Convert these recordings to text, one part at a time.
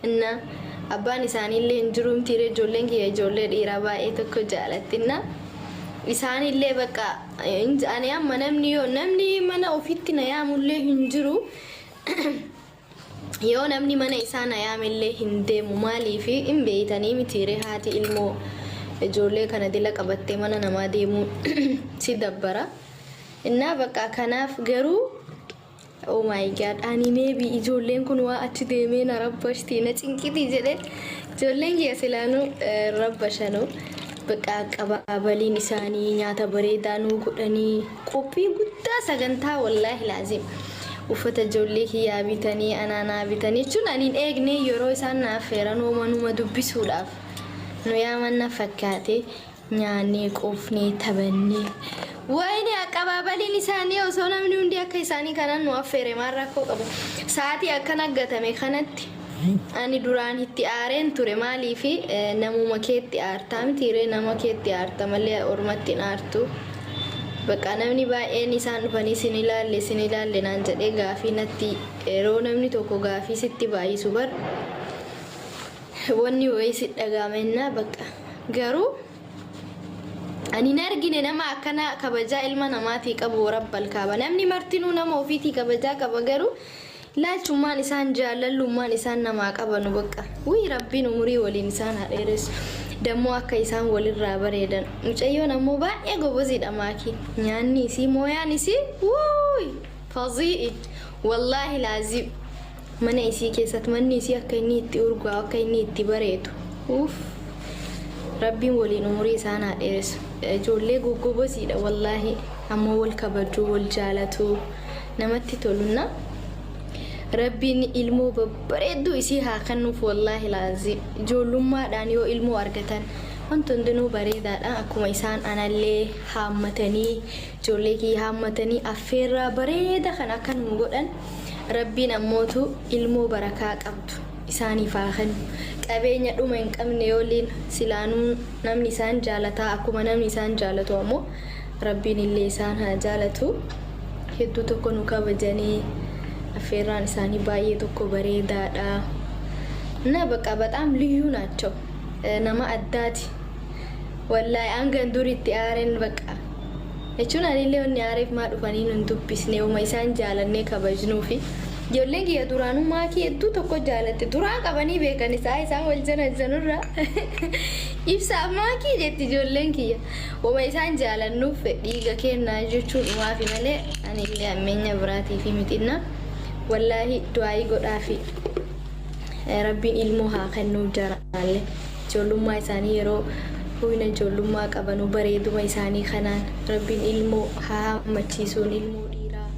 inna abbaan isaanillee hinjirumtiire ijoolleen kiyya ijoollee dhiiraa baay'ee tokko jaalattinna isaanillee bakka ani amma namni mana ofitti na yaamullee hinjiru yoo namni mana isaa na yaamillee hin deemu maaliif hin beeytanii mitiire haati ilmoo ijoollee kana dila qabattee mana namaa deemu si dabbara inna bakka kanaaf garuu oh my god ani maybe ijoolleen kun waa achi deemee na rabbashti na cinqiti jedhe ijoolleen kiyya silaanu rabbashanu bakka qabaabaliin isaanii nyaata bareedaa nuu godhanii qophii guddaa sagantaa wallahi laazim uffata ijoollee kiyyaa bitanii anaanaa bitanii jechuun aniin eegne yeroo isaan na affeeran manuma dubbisuudhaaf nu yaamanna fakkaate nyaannee qofnee taphannee wayne qabaabaliin isaanii osoo namni hundi akka isaanii kanan nu affeere maal rakkoo qabu sa'aatii akkana gatame kanatti ani duraan itti aareen ture maaliif namuma keetti aartaa mitiire nama keetti aarta malee ormatti aartu bakka namni baay'een isaan dhufanii sin ilaalle naan jedhee gaafii natti yeroo namni tokko gaafii sitti baay'isu bar wanni wayii si dhagaamenna bakka garuu ani nargine nama akkana kabajaa ilma namaatii qabu rabbal kaaba namni martinuu nama ofiitii kabajaa qaba garuu laalchummaan isaan jaalallummaan isaan namaa qabanu bakka wii rabbiin umurii waliin isaan hadheeressu dammoo akka isaan walirraa bareedan mucayyoon ammoo baay'ee goboziidha maakii nyaanni isii mooyaan isii wuuy fazii wallaahi laazim mana isii keessatti manni isii akka inni itti urgaa akka inni itti bareedu uff rabbiin waliin umurii isaan hadheeressu ijoollee gogoboziidha wallaahi ammoo wal kabajuu wal jaalatu namatti tolunna rabbiin ilmoo babbareedduu isii haa kennuuf wallaahi laazim ijoollummaadhaan yoo ilmoo argatan wanti hundinuu bareedaadha akkuma isaan anallee haammatanii ijoollee kiyya haammatanii affeerraa bareeda kan akka nu godhan rabbiin ammootu ilmoo barakaa qabdu isaaniif haa kennu qabeenya dhuma hin qabne yooliin silaanuu namni isaan jaalataa akkuma namni isaan jaalatu ammoo rabbiin illee isaan haa jaalatu hedduu tokko nu kabajanii affeerraan isaanii baay'ee tokko bareedaadha na bakka bataam ልዩ ናቸው nama addaati wallahi angan duritti aaren bakka jechuun anillee onni aareef maa dhufanii nun dubbisne uma isaan jaalannee kabajnuufi ijoolleen kiyya duraanuu maakii hedduu tokko jaalatte duraan qabanii beekan isaan wal janajjanurra ibsaaf maakii jetti ijoolleen kiyya uma isaan jaalannuuf dhiiga kennaa jechuun dhumaafi malee anillee ammeenya biraatiifi mitinna wallahi du'aayi godhaafi rabbiin ilmoo haa kennuuf jaraalle ijoollummaa isaanii yeroo huyna ijoollummaa qabanu bareeduma isaanii kanaan rabbiin ilmoo haa hammachiisuun ilmoo dhiiraa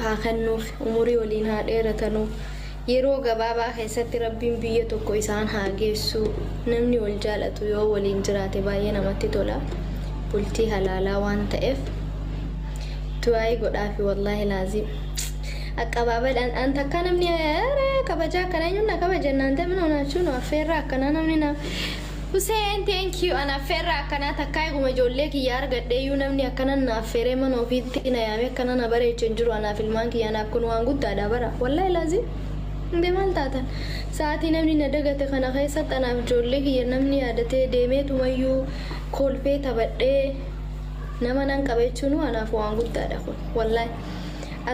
haa kennuuf umurii waliin haa dheeratanuuf yeroo gabaabaa keessatti rabbiin biyya tokko isaan haa geessu namni wal jaalatu yoo waliin jiraate baay'ee namatti tola bultii halaalaa waan ta'eef du'aayi godhaafi wallaahi laazim akkabaabadhaan an takka namni kabajaa akkana eenyuun kabajannaan ta'e mana onaachuun affeerraa akkanaa namni na Hussein thank you ana affeerraa akkanaa takkaa eeguma ijoollee kiyya argadheeyyuu namni akkana na affeeree mana ofiitti na yaame akkana na bareechu hin jiru anaaf ilmaan kiyya anaaf kun waan guddaadha bara wallaahi laazim indee maal taatan sa'aatii namni na dagate kana keessatti anaaf ijoollee kiyya namni yaadatee deemeetumayyuu kolfee taphadhee nama nan qabeechuun anaaf waan guddaadha kun wallaahi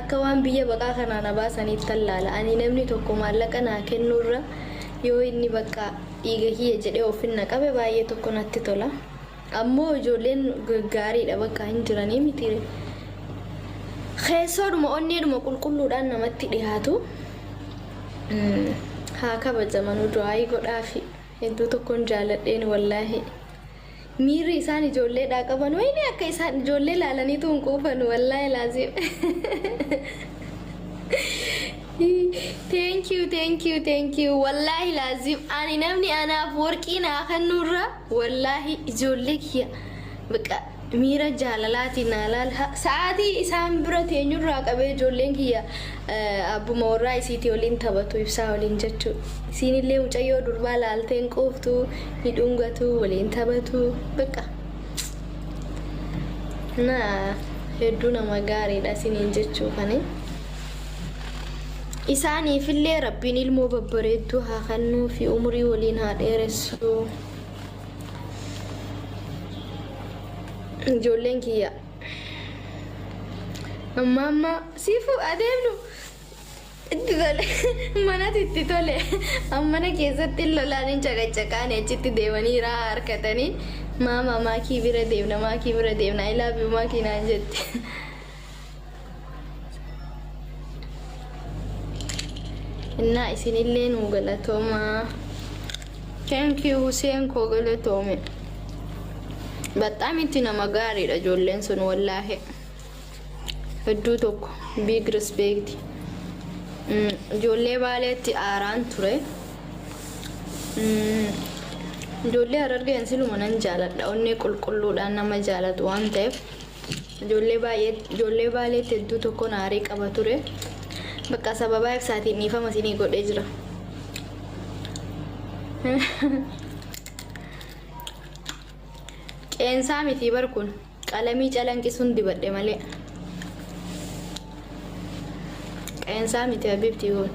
akka waan biyya baqaa kanaa na baasaniif tallaala ani namni tokko maallaqa naa kennuurra yoo inni bakka dhiiga kiyya jedhee ofinna qabe baay'ee tokko natti tola ammoo ijoolleen gaariidha bakka hin jiranii mitiire keessoodhuma onneedhuma qulqulluudhaan namatti dhihaatu haa kabajamanuu du'aayi godhaafi hedduu tokkoon jaaladheen wallaahi miirri isaan ijoolleedhaa qaban wayni akka isaan ijoollee laalaniitu hin quufan wallaahi laazim thank you wallahi laazim ani namni anaaf warqii naa kennurra wallahi ijoollee kiyya baqa miira jaalalaati naalaal sa'aatii isaan bira teenyurraa qabee ijoolleen kiyya abbuma warraa isiitii waliin taphatu ibsaa waliin jechuudha siinillee mucayyoo durbaa laalteen quuftu ni dhungatu waliin taphatu baqa na hedduu nama gaariidha siniin jechuu kane إساني في اللي ربين المو ببريدو ها خنو في عمري ولين ها ديرسو جولين كيا ماما سيفو أدينو تدل mana titti tole ammana keessatti lolaanin caqacaqaan achitti deemanii raa harkatanii maakii bira deemna I love you maakii naan jetti innaa isinillee nuu galatooma thank you Hussein koo galatoome baxaam itti nama gaariidha ijoolleen sun wallaahi hedduu tokko big respect ijoollee baaleetti aaraan ture ijoollee Harargeen siluma nan jaaladha onnee qulqulluudhaan nama jaalatu waan ta'eef ijoollee baaleetti hedduu tokko naarii qaba ture bakka sababa ibsaatiin dhiifama isinii godhee jira qeensaa miti bar kun qalamii calanqisuun dibadhe malee qeensaa miti habibti kun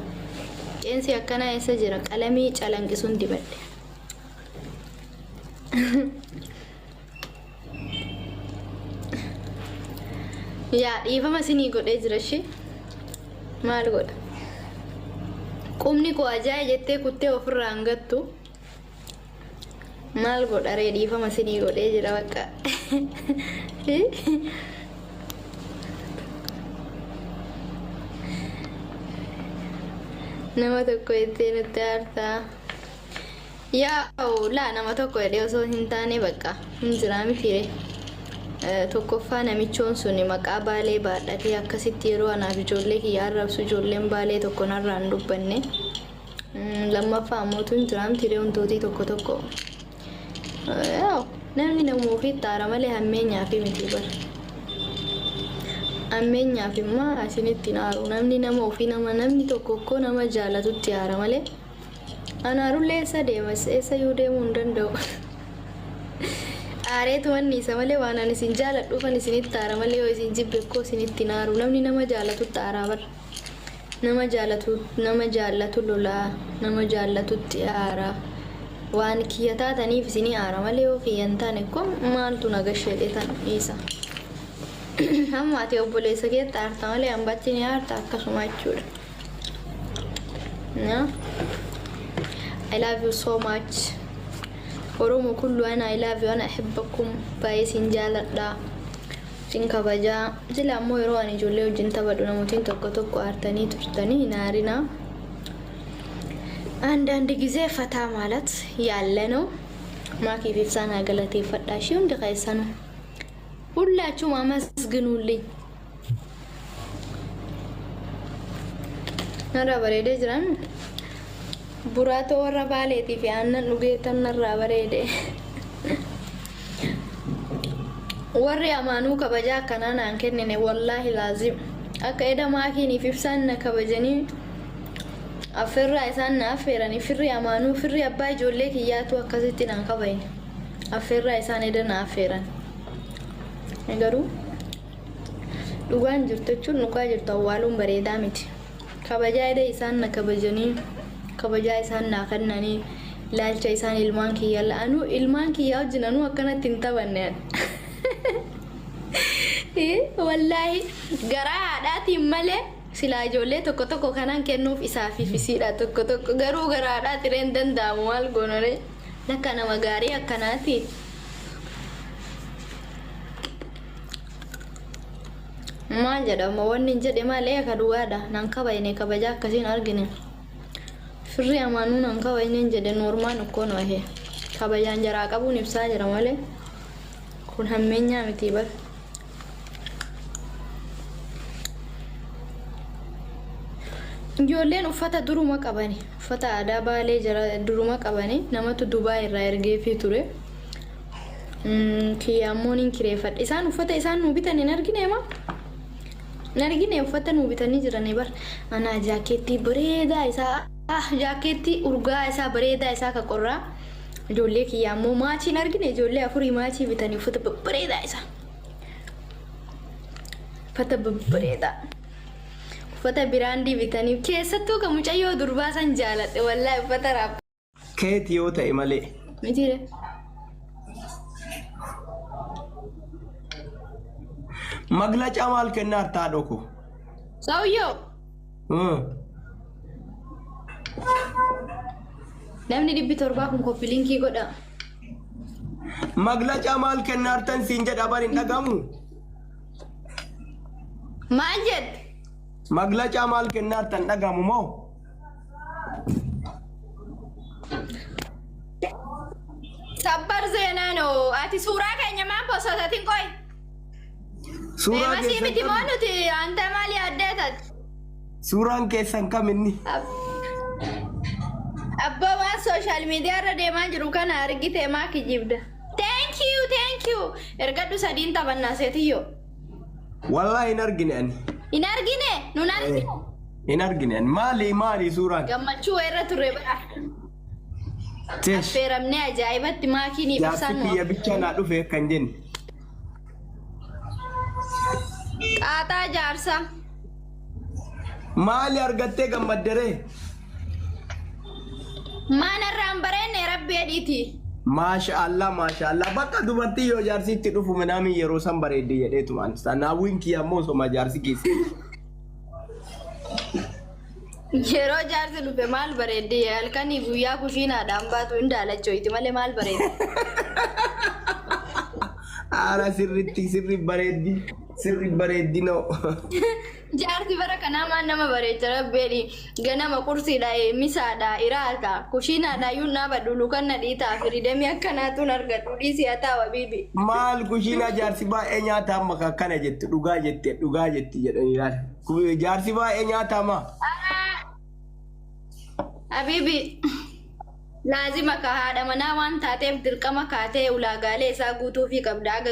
qeensi akkana eessa jira qalamii calanqisuun dibadhe yaa dhiifama isinii godhee jira shi maal godha qubni koo ajaa'iba jettee kuttee ofirraa hangattu maal godha ree dhiifama isinii godhee jira bakka nama tokko itti nutti aartaa yaa laa nama tokko jedhee osoo hin taane bakka hin jiraami fiire tokkoffaa namichoon sun maqaa baalee baadhatee akkasitti yeroo anaaf ijoollee kiyyaa arrabsu ijoolleen baalee tokko narraan dubbanne lammaffaa mootu hin jiraamti ree huntootii tokko namni nama ofiitti aara malee hammeenyaaf miti bara ammeenyaaf immoo asinitti naaru namni nama ofii namni tokko nama jaalatutti aara malee anaarullee eessa deemas eessa yoo deemuu hin danda'u aareetu wanni isa malee waan ani isin jaaladhuufan isinitti aara malee yoo isin jibbe koo isinitti naaru namni nama jaalatutti aaraa bara nama jaallatu lolaa nama jaallatutti aara waan kiyya taataniif isinii aara malee yoo kiyyan taane koo maaltu nagashedhe tan dhiisa hamma ati obboleessa keetti aarta malee hambatti ni aarta akkasuma jechuudha I love you so much oromo kullu ana I love you ana ahibbakum baayisin jaaladha sin kabajaa jila ammoo yeroo ani ijoollee wajjin taphadhu namootiin tokko aartanii turtanii naarina አንዳንድ ጊዜ ፈታ ማለት ያለ ነው ማኪ ቢፍሳና ገለቴ ፈዳሽ እንደ ከይሳ ነው ሁላችሁም አመስግኑልኝ ነራ በሬደ ጅራን ቡራቶ ወራ ባሌቲ ፊያነን ኑጌተን ነራ በሬደ ወሪ አማኑ ከበጃ ከናና አንከነኔ ወላሂ ላዚም አከይዳ ማኪኒ ፊፍሳና ከበጀኒ afirra isaan na affeerani firri amaanuu firri abbaa ijoollee kiyyaatu akkasitti naan qabayn afirra isaan eda na affeeran garuu dhugaan jirtu jechuun dhugaa jirtu awwaaluun bareedaa miti kabajaa eda isaan na kabajanii kabajaa isaan na kennanii ilaalcha isaan ilmaan kiyyaa la'anuu ilmaan kiyyaa wajjin anuu akkanatti hin taphanne wallaahi garaa haadhaatiin malee sila ijoollee tokko kanaan kennuuf isaaf fisiidha tokko garuu garaadhaa tireen danda'amu maal goonore lakka nama gaarii akkanaati maal jedhama wanni jedhe malee akka duwwaadha nan kabayne kabajaa akkasiin argine firri amaanuu nan kabayne jedhe noormaan ukkoon wahe kabajaan jaraa qabuun ibsaa jira malee kun hammeenyaa miti bar ijoolleen uffata duruma qabani uffata aadaa baalee jara duruma qabani namatu Dubaay irraa ergee fi ture kiyyaammoon hin kireeffadhe isaan uffata isaan nuu bitan hin argine ma nargine uffata nuu bitanii jiranii bar ana jaakeettii bareedaa isaa jaakeettii urgaa isaa bareedaa isaa ka qorraa ijoollee kiyyaammoo maachii argine ijoollee afurii maachii bitanii uffata bareedaa isaa uffata bareedaa uffata biraandii bitanii keessattuu kan mucayyoo durbaa san jaaladhe wallahi uffata raab. Keeti yoo ta'e malee. Mitiire. Maglacha maal kennaar taadhoko. Sauyyoo. Namni 700 kun koppiliinkii godha. Maglacha maal kennaar tan siin jedha barin dhagamu. Maal jedhe? Maglacha maal kennaar tan dhagamu moo? Sabbar zeenaano ati suuraa keenya maan posootatiin qoy. Suuraa masii miti moo nuti anta maali addeetat? Suuraan keessan kam inni? Abbaa waan social media irra deemaa jiru kana argite maa kijibda. Thank you. Ergadhu sadiin taphannaa seetiyyo. Wallahi hin argine ani. Hin argine? Nun argine? Hin argine ani. Maali suuraan? Gammachuu irra turre bara. Affeeramne ajaa'ibatti maakiin ibsan. Jaarsi kiyya bicha naa dhufe kan jenne. Qaaxaa jaarsa. Maali argattee gammaddaree? Maan irraan bareenne rabbi edhiiti. Maashaallah. Bakka dubartii yoo jaarsitti dhufu minaamin yeroo san bareedde jedheetu maan. Sanaawwiin kiyya ammoo soma jaarsi keessa. Yeroo jaarsi dhufe maal bareedde halkanii guyyaa kushiinaadhaan baatu hin daalachooti malee maal bareedde. Haala sirri bareeddi noo. Jaarsi bara kanaa maan nama bareecha rabbeeni ganama qursiidha misaadha iraata kushiinaadha yuunnaa badulu kan nadhiitaa firidamii akkanaatuun argadhu dhiisii hataawa biibi. Maal kushiinaa jaarsi baay'ee nyaata amma akkana jette dhugaa jetti jedhanii laata. Jaarsi baay'ee nyaata amma. Habibi laazima ka haadha manaa waan taateef dirqama kaatee ulaagaalee isaa guutuu fi qabdaa.